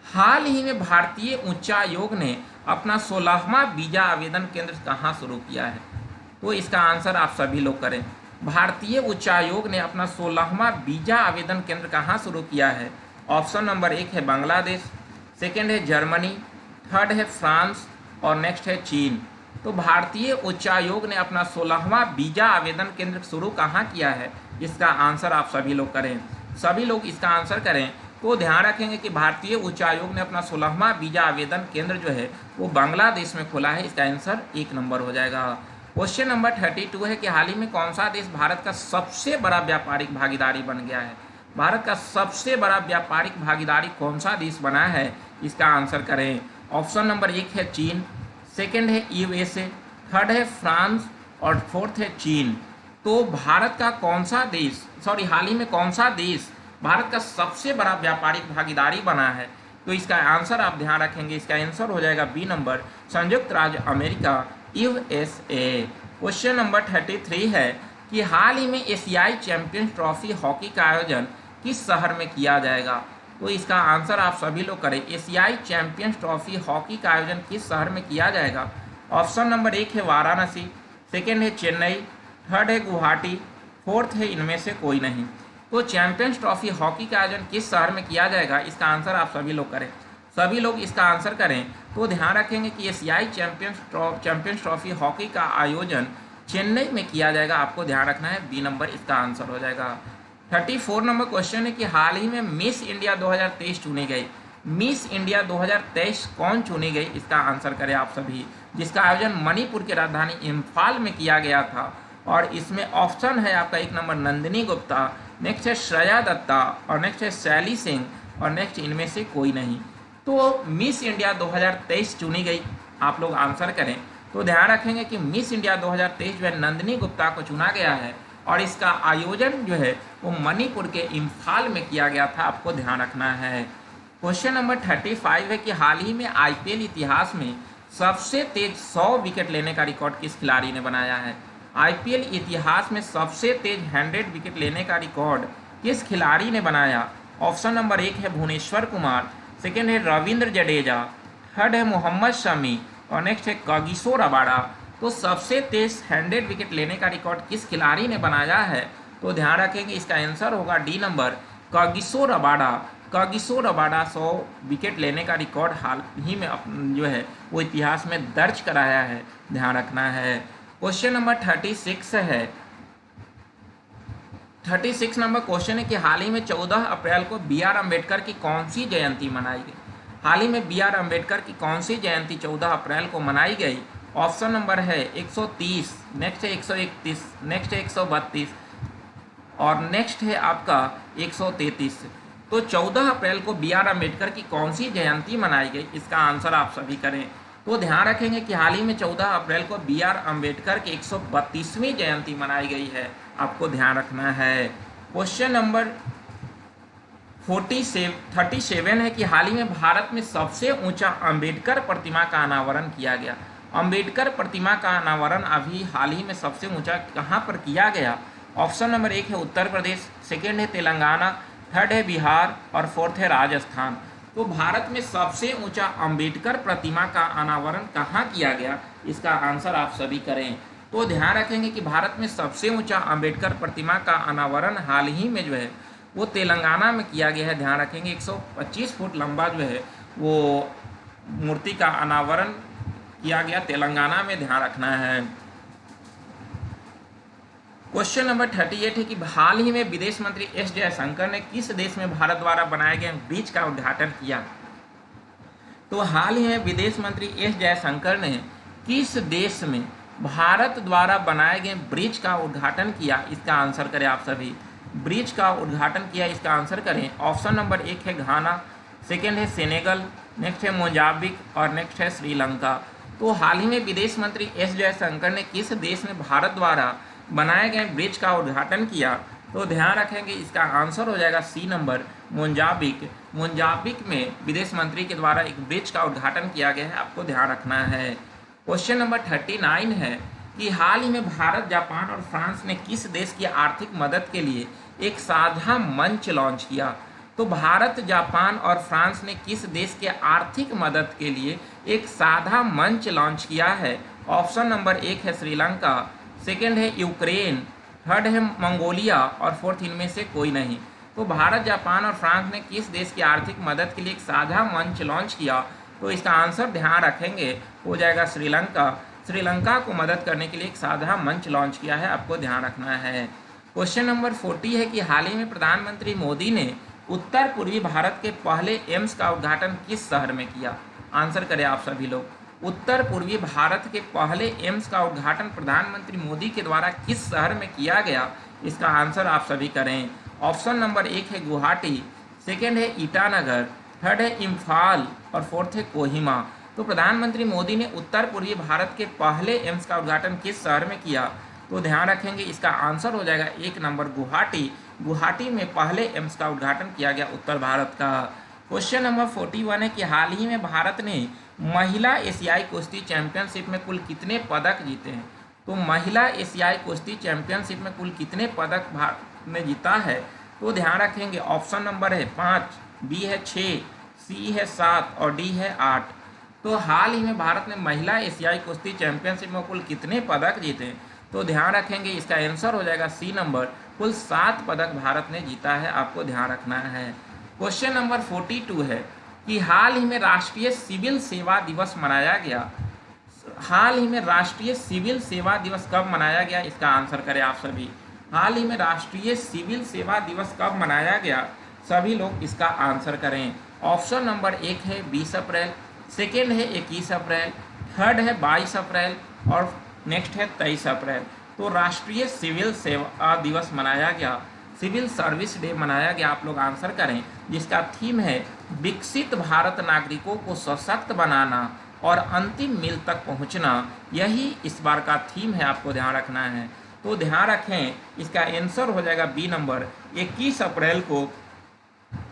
हाल ही में भारतीय उच्चायोग ने अपना 16वां वीजा आवेदन केंद्र कहाँ शुरू किया है, तो इसका आंसर आप सभी लोग करें। भारतीय उच्चायोग ने अपना 16वां वीजा आवेदन केंद्र कहाँ शुरू किया है। ऑप्शन नंबर 1 है बांग्लादेश, सेकेंड है जर्मनी, थर्ड है फ्रांस और नेक्स्ट है चीन। तो भारतीय उच्चायोग ने अपना 16वां वीजा आवेदन केंद्र शुरू कहाँ किया है, इसका आंसर आप सभी लोग करें। सभी लोग इसका आंसर करें तो ध्यान रखेंगे कि भारतीय उच्चायोग ने अपना 16वां वीजा आवेदन केंद्र जो है वो बांग्लादेश में खोला है। इसका आंसर 1 नंबर हो जाएगा। क्वेश्चन नंबर 32 है कि हाल ही में कौन सा देश भारत का सबसे बड़ा व्यापारिक भागीदारी बन गया है। भारत का सबसे बड़ा व्यापारिक भागीदारी कौन सा देश बना है, इसका आंसर करें। ऑप्शन नंबर 1 है चीन, सेकेंड है यूएसए, थर्ड है फ्रांस और फोर्थ है चीन। तो भारत का कौन सा देश, हाल ही में कौन सा देश भारत का सबसे बड़ा व्यापारिक भागीदारी बना है, तो इसका आंसर आप ध्यान रखेंगे, इसका आंसर हो जाएगा बी नंबर संयुक्त राज्य अमेरिका यूएसए। क्वेश्चन नंबर 33 है कि हाल ही में एशियाई चैंपियंस ट्रॉफी हॉकी का आयोजन किस शहर में किया जाएगा, तो इसका आंसर आप सभी लोग करें। एशियाई चैंपियंस ट्रॉफी हॉकी का आयोजन किस शहर में किया जाएगा। ऑप्शन नंबर 1 है वाराणसी, सेकेंड है चेन्नई, थर्ड है गुवाहाटी, फोर्थ है इनमें से कोई नहीं। तो चैंपियंस ट्रॉफी हॉकी का आयोजन किस शहर में किया जाएगा, इसका आंसर आप सभी लोग करें। सभी लोग इसका आंसर करें तो ध्यान रखेंगे कि एशियाई चैंपियंस ट्रॉफी हॉकी का आयोजन चेन्नई में किया जाएगा। आपको ध्यान रखना है, बी नंबर इसका आंसर हो जाएगा। 34 नंबर क्वेश्चन है कि हाल ही में मिस इंडिया 2023 चुनी गई। मिस इंडिया 2023 कौन चुनी गई, इसका आंसर करें आप सभी, जिसका आयोजन मणिपुर की राजधानी इम्फाल में किया गया था। और इसमें ऑप्शन है आपका 1 नंबर नंदिनी गुप्ता, नेक्स्ट है श्रेया दत्ता और नेक्स्ट है शैली सिंह और नेक्स्ट इनमें से कोई नहीं। तो मिस इंडिया 2023 चुनी गई, आप लोग आंसर करें तो ध्यान रखेंगे कि मिस इंडिया 2023 जो है नंदिनी गुप्ता को चुना गया है। और इसका आयोजन जो है वो मणिपुर के इम्फाल में किया गया था, आपको ध्यान रखना है। क्वेश्चन नंबर 35 है कि हाल ही में आईपीएल इतिहास में सबसे तेज 100 विकेट लेने का रिकॉर्ड किस खिलाड़ी ने बनाया है। आईपीएल इतिहास में सबसे तेज 100 विकेट लेने का रिकॉर्ड किस खिलाड़ी ने बनाया। ऑप्शन नंबर 1 है भुवनेश्वर कुमार, सेकेंड है रविंद्र जडेजा, थर्ड है मोहम्मद शमी और नेक्स्ट है कागिसो रबाडा। तो सबसे तेज 100 विकेट लेने का रिकॉर्ड किस खिलाड़ी ने बनाया है, तो ध्यान रखेंगे इसका आंसर होगा D number, Kagiso Rabada. Kagiso Rabada 100 wicket लेने का रिकॉर्ड हाल ही में जो है वो इतिहास में दर्ज कराया है, ध्यान रखना है। क्वेश्चन नंबर 36 है। 36 नंबर क्वेश्चन है कि हाल ही में 14 अप्रैल को बी आर अम्बेडकर की कौन सी जयंती मनाई गई। हाल ही में बी आर अम्बेडकर की कौन सी जयंती 14 अप्रैल को मनाई गई। ऑप्शन नंबर है 130, नेक्स्ट है 131, नेक्स्ट है 132 और नेक्स्ट है आपका 133। तो 14 अप्रैल को बी आर अम्बेडकर की कौन सी जयंती मनाई गई, इसका आंसर आप सभी करें। तो ध्यान रखेंगे कि हाल ही में 14 अप्रैल को बी आर अम्बेडकर की 132वीं जयंती मनाई गई है, आपको ध्यान रखना है। क्वेश्चन नंबर 37 है कि हाल ही में भारत में सबसे ऊंचा अम्बेडकर प्रतिमा का अनावरण किया गया। अम्बेडकर प्रतिमा का अनावरण अभी हाल ही में सबसे ऊंचा कहाँ पर किया गया। ऑप्शन नंबर 1 है उत्तर प्रदेश, सेकेंड है तेलंगाना, थर्ड है बिहार और फोर्थ है राजस्थान। तो भारत में सबसे ऊंचा अम्बेडकर प्रतिमा का अनावरण कहाँ किया गया, इसका आंसर आप सभी करें। तो ध्यान रखेंगे कि भारत में सबसे ऊंचा अम्बेडकर प्रतिमा का अनावरण हाल ही में जो है वो तेलंगाना में किया गया है। ध्यान रखेंगे 125 फुट लंबा जो है वो मूर्ति का अनावरण किया गया तेलंगाना में, ध्यान रखना है। क्वेश्चन नंबर 38 है कि हाल ही में विदेश मंत्री एस जयशंकर ने किस देश में भारत द्वारा बनाए गए ब्रिज का उद्घाटन किया। तो हाल ही में विदेश मंत्री एस जयशंकर ने किस देश में भारत द्वारा बनाए गए ब्रिज का उद्घाटन किया, इसका आंसर करें आप सभी। ब्रिज का उद्घाटन किया, इसका आंसर करें। ऑप्शन नंबर 1 है घाना, सेकेंड है सेनेगल, नेक्स्ट है मोजाम्बिक और नेक्स्ट है श्रीलंका। तो हाल ही में विदेश मंत्री एस जयशंकर ने किस देश में भारत द्वारा बनाए गए ब्रिज का उद्घाटन किया, तो ध्यान रखेंगे इसका आंसर हो जाएगा सी नंबर, मोजाम्बिक। मोजाम्बिक में विदेश मंत्री के द्वारा एक ब्रिज का उद्घाटन किया गया है, आपको ध्यान रखना है। क्वेश्चन नंबर 39 है कि हाल ही में भारत, जापान और फ्रांस ने किस देश की आर्थिक मदद के लिए एक साझा मंच लॉन्च किया। तो भारत, जापान और फ्रांस ने किस देश के आर्थिक मदद के लिए एक साझा मंच लॉन्च किया है। ऑप्शन नंबर 1 है श्रीलंका, सेकेंड है यूक्रेन, थर्ड है मंगोलिया और फोर्थ इनमें से कोई नहीं। तो भारत, जापान और फ्रांस ने किस देश की आर्थिक मदद के लिए एक साझा मंच लॉन्च किया, तो इसका आंसर ध्यान रखेंगे हो जाएगा श्रीलंका। श्रीलंका को मदद करने के लिए एक साझा मंच लॉन्च किया है, आपको ध्यान रखना है। क्वेश्चन नंबर 40 है कि हाल ही में प्रधानमंत्री मोदी ने उत्तर पूर्वी भारत के पहले एम्स का उद्घाटन किस शहर में किया। आंसर करें आप सभी लोग। उत्तर पूर्वी भारत के पहले एम्स का उद्घाटन प्रधानमंत्री मोदी के द्वारा किस शहर में किया गया, इसका आंसर आप सभी करें। ऑप्शन नंबर 1 है गुवाहाटी, सेकेंड है ईटानगर, थर्ड है इम्फाल और फोर्थ है कोहिमा। तो प्रधानमंत्री मोदी ने उत्तर पूर्वी भारत के पहले एम्स का उद्घाटन किस शहर में किया, तो ध्यान रखेंगे इसका आंसर हो जाएगा 1 नंबर गुवाहाटी। गुवाहाटी में पहले एम्स का उद्घाटन किया गया उत्तर भारत का। क्वेश्चन नंबर 41 है कि हाल ही में भारत ने महिला एशियाई कुश्ती चैंपियनशिप में कुल कितने पदक जीते हैं। तो महिला एशियाई कुश्ती चैंपियनशिप में कुल कितने पदक भारत ने जीता है, तो ध्यान रखेंगे ऑप्शन नंबर है 5, बी है 6, सी है 7 और डी है 8। तो हाल ही में भारत ने महिला एशियाई कुश्ती चैंपियनशिप में कुल कितने पदक जीते, तो ध्यान रखेंगे इसका आंसर हो जाएगा सी नंबर, कुल 7 पदक भारत ने जीता है, आपको ध्यान रखना है। क्वेश्चन नंबर 42 है कि हाल ही में राष्ट्रीय सिविल सेवा दिवस मनाया गया। हाल ही में राष्ट्रीय सिविल सेवा दिवस कब मनाया गया, इसका आंसर करें आप सभी। हाल ही में राष्ट्रीय सिविल सेवा दिवस कब मनाया गया, सभी लोग इसका आंसर करें। ऑप्शन नंबर 1 है 20 अप्रैल, सेकेंड है 21 अप्रैल, थर्ड है 22 अप्रैल और नेक्स्ट है 23 अप्रैल। तो राष्ट्रीय सिविल सेवा दिवस मनाया गया, सिविल सर्विस डे मनाया गया, आप लोग आंसर करें, जिसका थीम है विकसित भारत नागरिकों को सशक्त बनाना और अंतिम मील तक पहुंचना। यही इस बार का थीम है, आपको ध्यान रखना है। तो ध्यान रखें इसका आंसर हो जाएगा बी नंबर। 21 अप्रैल को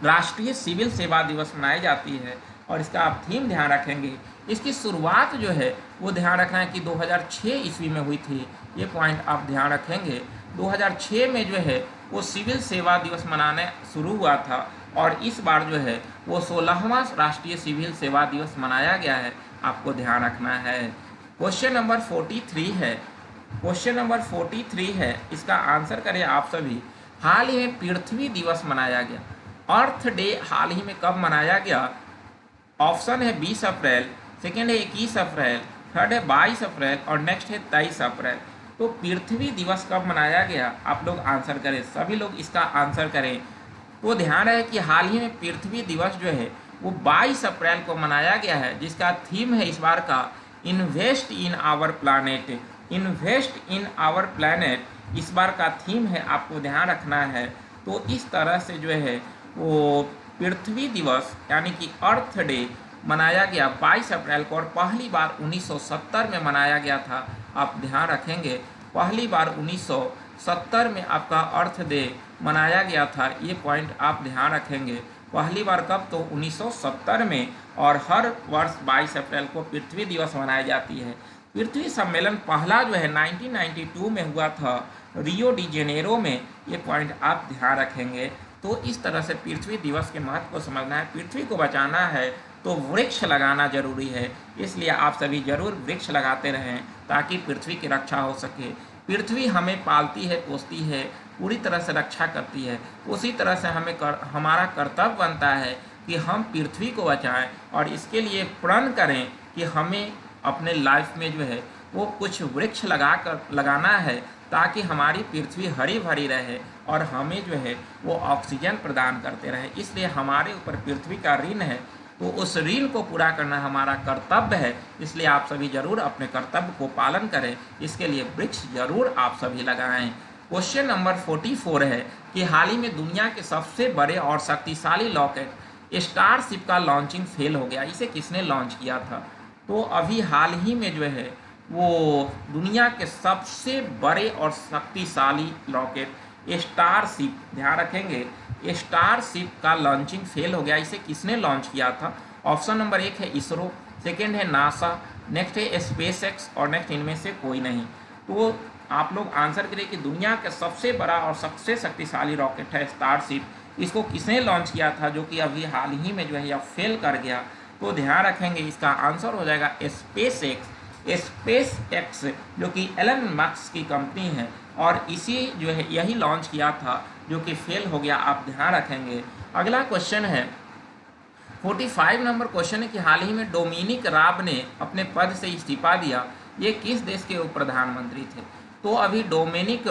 राष्ट्रीय सिविल सेवा दिवस मनाई जाती है और इसका आप थीम ध्यान रखेंगे। इसकी शुरुआत जो है वो ध्यान रखना है कि 2006 ईस्वी में हुई थी, ये पॉइंट आप ध्यान रखेंगे। 2006 में जो है वो सिविल सेवा दिवस मनाने शुरू हुआ था और इस बार जो है वो 16वां राष्ट्रीय सिविल सेवा दिवस मनाया गया है, आपको ध्यान रखना है। क्वेश्चन नंबर 43 है, क्वेश्चन नंबर 43 है, इसका आंसर करें आप सभी। हाल ही में पृथ्वी दिवस मनाया गया, अर्थ डे हाल ही में कब मनाया गया? ऑप्शन है 20 अप्रैल, सेकेंड है 21 अप्रैल, थर्ड है 22 अप्रैल और नेक्स्ट है 23 अप्रैल। तो पृथ्वी दिवस कब मनाया गया? आप लोग आंसर करें, सभी लोग इसका आंसर करें। तो ध्यान रहे कि हाल ही में पृथ्वी दिवस जो है वो 22 अप्रैल को मनाया गया है, जिसका थीम है इस बार का invest in our planet. Invest in our planet इस बार का थीम है, आपको ध्यान रखना है। तो इस तरह से जो है वो पृथ्वी दिवस यानी कि अर्थ डे मनाया गया 22 अप्रैल को और पहली बार 1970 में मनाया गया था, आप ध्यान रखेंगे। पहली बार 1970 में आपका अर्थ डे मनाया गया था, ये पॉइंट आप ध्यान रखेंगे। पहली बार कब? तो 1970 में, और हर वर्ष 22 अप्रैल को पृथ्वी दिवस मनाई जाती है। पृथ्वी सम्मेलन पहला जो है 1992 में हुआ था रियो डी जेनेरो में, ये पॉइंट आप ध्यान रखेंगे। तो इस तरह से पृथ्वी दिवस के महत्व को समझना है। पृथ्वी को बचाना है तो वृक्ष लगाना जरूरी है, इसलिए आप सभी जरूर वृक्ष लगाते रहें ताकि पृथ्वी की रक्षा हो सके। पृथ्वी हमें पालती है, पोसती है, पूरी तरह से रक्षा करती है। उसी तरह से हमारा कर्तव्य बनता है कि हम पृथ्वी को बचाएं और इसके लिए प्रण करें कि हमें अपने लाइफ में जो है वो कुछ वृक्ष लगाना है ताकि हमारी पृथ्वी हरी भरी रहे और हमें जो है वो ऑक्सीजन प्रदान करते रहे। इसलिए हमारे ऊपर पृथ्वी का ऋण है, तो उस ऋण को पूरा करना हमारा कर्तव्य है। इसलिए आप सभी जरूर अपने कर्तव्य को पालन करें, इसके लिए वृक्ष जरूर आप सभी लगाएं। क्वेश्चन नंबर 44 है कि हाल ही में दुनिया के सबसे बड़े और शक्तिशाली रॉकेट स्टारशिप का लॉन्चिंग फेल हो गया, इसे किसने लॉन्च किया था? तो अभी हाल ही में जो है वो दुनिया के सबसे बड़े और शक्तिशाली रॉकेट स्टारशिप, ध्यान रखेंगे, स्टारशिप का लॉन्चिंग फेल हो गया, इसे किसने लॉन्च किया था? ऑप्शन नंबर 1 है इसरो, सेकेंड है नासा, नेक्स्ट है स्पेसएक्स और नेक्स्ट इनमें से कोई नहीं। तो आप लोग आंसर करें कि दुनिया का सबसे बड़ा और सबसे शक्तिशाली रॉकेट है स्टारशिप, इसको किसने लॉन्च किया था जो कि अभी हाल ही में जो है यह फेल कर गया? तो ध्यान रखेंगे इसका आंसर हो जाएगा स्पेसएक्स। स्पेसएक्स जो कि एलन मस्क की कंपनी है और इसी जो है यही लॉन्च किया था जो कि फेल हो गया, आप ध्यान रखेंगे। अगला क्वेश्चन है 45 नंबर क्वेश्चन है कि हाल ही में डोमिनिक राब ने अपने पद से इस्तीफा दिया, ये किस देश के उप प्रधानमंत्री थे? तो अभी डोमिनिक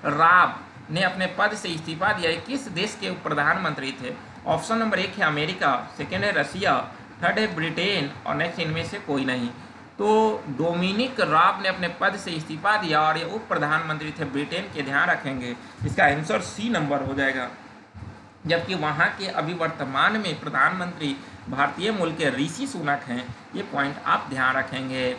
राब ने अपने पद से इस्तीफा दिया, ये किस देश के उप प्रधानमंत्री थे? ऑप्शन नंबर 1 है अमेरिका, सेकेंड है रसिया, थर्ड है ब्रिटेन और नेक्स्ट इनमें से कोई नहीं। तो डोमिनिक राब ने अपने पद से इस्तीफा दिया और ये उप प्रधानमंत्री थे ब्रिटेन के, ध्यान रखेंगे। इसका आंसर सी नंबर हो जाएगा। जबकि वहाँ के अभी वर्तमान में प्रधानमंत्री भारतीय मूल के ऋषि सुनक हैं, ये पॉइंट आप ध्यान रखेंगे।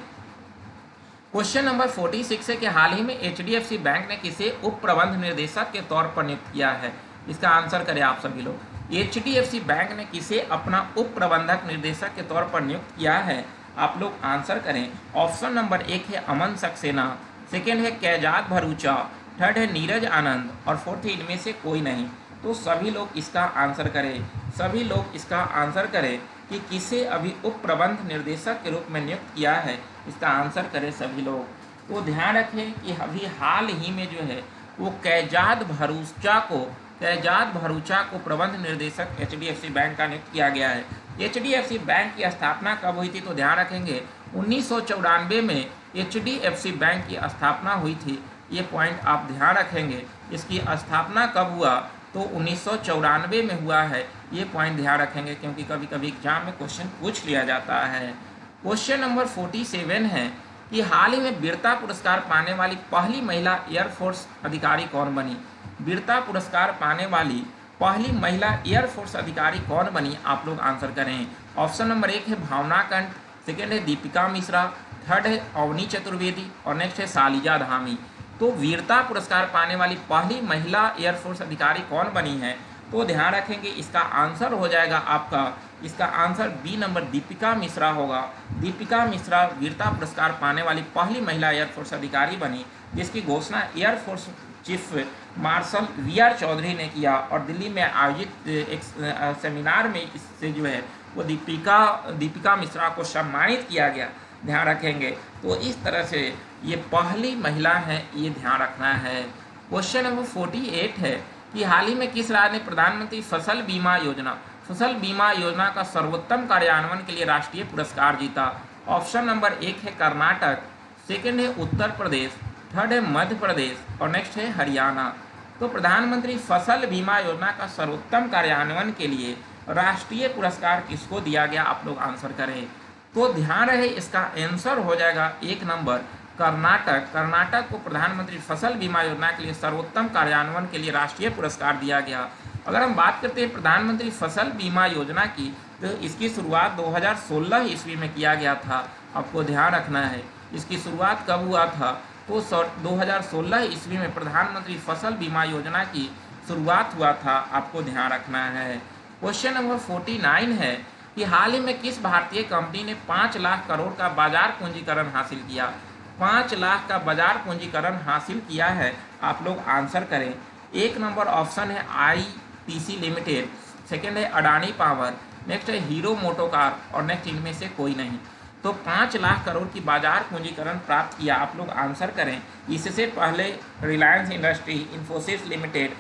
क्वेश्चन नंबर 46 है कि हाल ही में HDFC बैंक ने किसे उप प्रबंध निर्देशक के तौर पर नियुक्त किया है? इसका आंसर करें आप सभी लोग। HDFC बैंक ने किसे अपना उप प्रबंधक निर्देशक के तौर पर नियुक्त किया है? आप लोग आंसर करें। ऑप्शन नंबर 1 है अमन सक्सेना, सेकेंड है कैजात भरूचा, थर्ड है नीरज आनंद और फोर्थ है इनमें से कोई नहीं। तो सभी लोग इसका आंसर करें, सभी लोग इसका आंसर करें कि किसे अभी उप प्रबंध निर्देशक के रूप में नियुक्त किया है, इसका आंसर करें सभी लोग। तो ध्यान रखें कि अभी हाल ही में जो है वो कैजात भरूचा को प्रबंध निर्देशक HDFC बैंक का नियुक्त किया गया है। HDFC बैंक की स्थापना कब हुई थी? तो ध्यान रखेंगे 1994 में HDFC बैंक की स्थापना हुई थी, ये पॉइंट आप ध्यान रखेंगे। इसकी स्थापना कब हुआ? तो 1994 में हुआ है, ये पॉइंट ध्यान रखेंगे क्योंकि कभी कभी एग्जाम में क्वेश्चन पूछ लिया जाता है। क्वेश्चन नंबर 47 है कि हाल ही में वीरता पुरस्कार पाने वाली पहली महिला एयरफोर्स अधिकारी कौन बनी? वीरता पुरस्कार पाने वाली पहली महिला एयरफोर्स अधिकारी कौन बनी? आप लोग आंसर करें। ऑप्शन नंबर 1 है भावना कंठ, सेकेंड है दीपिका मिश्रा, थर्ड है अवनी चतुर्वेदी और नेक्स्ट है सालिजा धामी। तो वीरता पुरस्कार पाने वाली पहली महिला एयरफोर्स अधिकारी कौन बनी है? तो ध्यान रखेंगे इसका आंसर हो जाएगा आपका, इसका answer B number Deepika Mishra होगा। दीपिका मिश्रा वीरता पुरस्कार पाने वाली पहली महिला एयरफोर्स अधिकारी बनी, जिसकी घोषणा air force chief marshal V R. Chaudhari ने किया और दिल्ली में आयोजित एक सेमिनार में इससे जो है वो दीपिका मिश्रा को सम्मानित किया गया। ध्यान रखेंगे तो इस तरह से ये पहली महिला है, ये ध्यान रखना है। क्वेश्चन नंबर 48 है कि हाल ही में किस राज्य ने प्रधानमंत्री फसल बीमा योजना का सर्वोत्तम कार्यान्वयन के लिए राष्ट्रीय पुरस्कार जीता? ऑप्शन नंबर 1 है कर्नाटक, सेकंड है उत्तर प्रदेश, थर्ड है मध्य प्रदेश और नेक्स्ट है हरियाणा। तो प्रधानमंत्री फसल बीमा योजना का सर्वोत्तम कार्यान्वयन के लिए राष्ट्रीय पुरस्कार किसको दिया गया? आप लोग आंसर करें। तो ध्यान रहे इसका आंसर हो जाएगा 1 नंबर कर्नाटक को प्रधानमंत्री फसल बीमा योजना के लिए सर्वोत्तम कार्यान्वयन के लिए राष्ट्रीय पुरस्कार दिया गया। अगर हम बात करते हैं प्रधानमंत्री फसल बीमा योजना की, तो इसकी शुरुआत 2016 ईस्वी में किया गया था। आपको ध्यान रखना है इसकी शुरुआत कब हुआ था? तो 2016 ईस्वी में प्रधानमंत्री फसल बीमा योजना की शुरुआत हुआ था, आपको ध्यान रखना है। क्वेश्चन नंबर 49 है कि हाल ही में किस भारतीय कंपनी ने 5 लाख करोड़ का बाजार पूंजीकरण हासिल किया? 5 लाख का बाजार पूंजीकरण हासिल किया है, आप लोग आंसर करें। 1 नंबर ऑप्शन है ITC लिमिटेड, सेकेंड है अडानी पावर, नेक्स्ट है हीरो मोटोकार और नेक्स्ट इनमें से कोई नहीं। तो 5 लाख करोड़ की बाजार पूंजीकरण प्राप्त किया, आप लोग आंसर करें। इससे पहले Reliance industry, Infosys limited,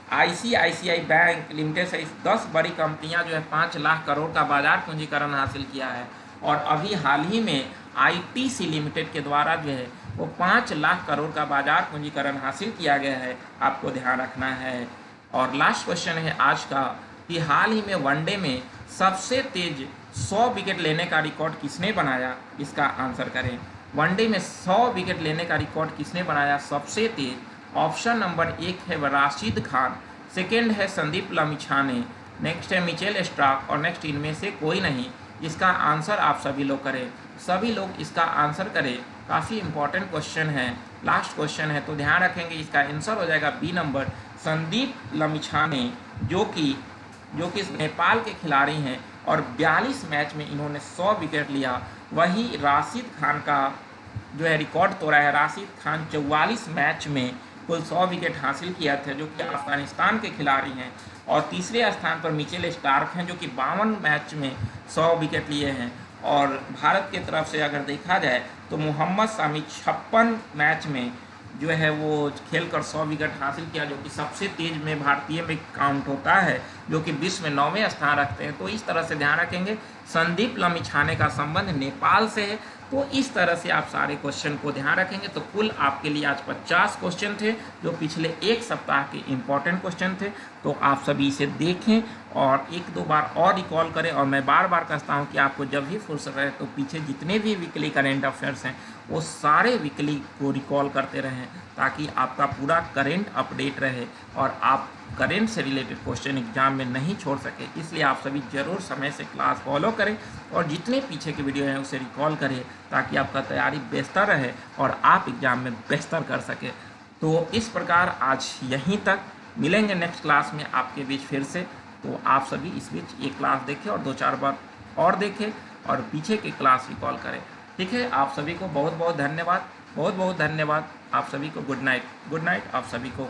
ICICI bank limited सहित 10 बड़ी कंपनियां जो है 5 लाख करोड़ का बाजार पूंजीकरण हासिल किया है और अभी हाल ही में ITC लिमिटेड के द्वारा जो है वो 5 लाख करोड़ का बाजार पूंजीकरण हासिल किया गया है, आपको ध्यान रखना है। और लास्ट क्वेश्चन है आज का कि हाल ही में वनडे में सबसे तेज 100 विकेट लेने का रिकॉर्ड किसने बनाया? इसका आंसर करें। वनडे में 100 विकेट लेने का रिकॉर्ड किसने बनाया सबसे तेज? ऑप्शन नंबर 1 है राशिद खान, सेकेंड है संदीप लमिछाने, नेक्स्ट है मिचेल स्टार्क और नेक्स्ट इनमें से कोई नहीं। इसका आंसर आप सभी लोग करें, सभी लोग इसका आंसर करें। काफ़ी इंपॉर्टेंट क्वेश्चन है, लास्ट क्वेश्चन है, तो ध्यान रखेंगे इसका आंसर हो जाएगा बी नंबर संदीप लमिछाने, जो कि नेपाल के खिलाड़ी हैं और 42 मैच में इन्होंने 100 विकेट लिया। वही राशिद खान का जो है रिकॉर्ड तोड़ा है। राशिद खान 44 मैच में कुल 100 विकेट हासिल किया था, जो कि अफगानिस्तान के खिलाड़ी हैं। और तीसरे स्थान पर मिचेल स्टार्क हैं, जो कि 52 मैच में 100 विकेट लिए हैं। और भारत की तरफ से अगर देखा जाए तो मोहम्मद शामी 56 मैच में जो है वो खेलकर 100 विकेट हासिल किया, जो कि सबसे तेज में भारतीय में काउंट होता है, जो कि विश्व में 9वें स्थान रखते हैं। तो इस तरह से ध्यान रखेंगे संदीप लमिछाने का संबंध नेपाल से है। तो इस तरह से आप सारे क्वेश्चन को ध्यान रखेंगे। तो कुल आपके लिए आज 50 क्वेश्चन थे, जो पिछले एक सप्ताह के इम्पोर्टेंट क्वेश्चन थे। तो आप सभी इसे देखें और 1-2 बार और रिकॉल करें। और मैं बार बार कहता हूं कि आपको जब भी फुर्सत रहे तो पीछे जितने भी वीकली करेंट अफेयर्स हैं वो सारे वीकली को रिकॉल करते रहें, ताकि आपका पूरा करेंट अपडेट रहे और आप करेंट से रिलेटेड क्वेश्चन एग्जाम में नहीं छोड़ सके। इसलिए आप सभी जरूर समय से क्लास फॉलो करें और जितने पीछे के वीडियो हैं उसे रिकॉल करें, ताकि आपका तैयारी बेहतर रहे और आप एग्जाम में बेहतर कर सके। तो इस प्रकार आज यहीं तक, मिलेंगे नेक्स्ट क्लास में आपके बीच फिर से। तो आप सभी इस बीच ये क्लास देखें और 2-4 बार और देखें और पीछे की क्लास रिकॉल करें। ठीक है, आप सभी को बहुत बहुत धन्यवाद, बहुत बहुत धन्यवाद। आप सभी को गुड नाइट आप सभी को।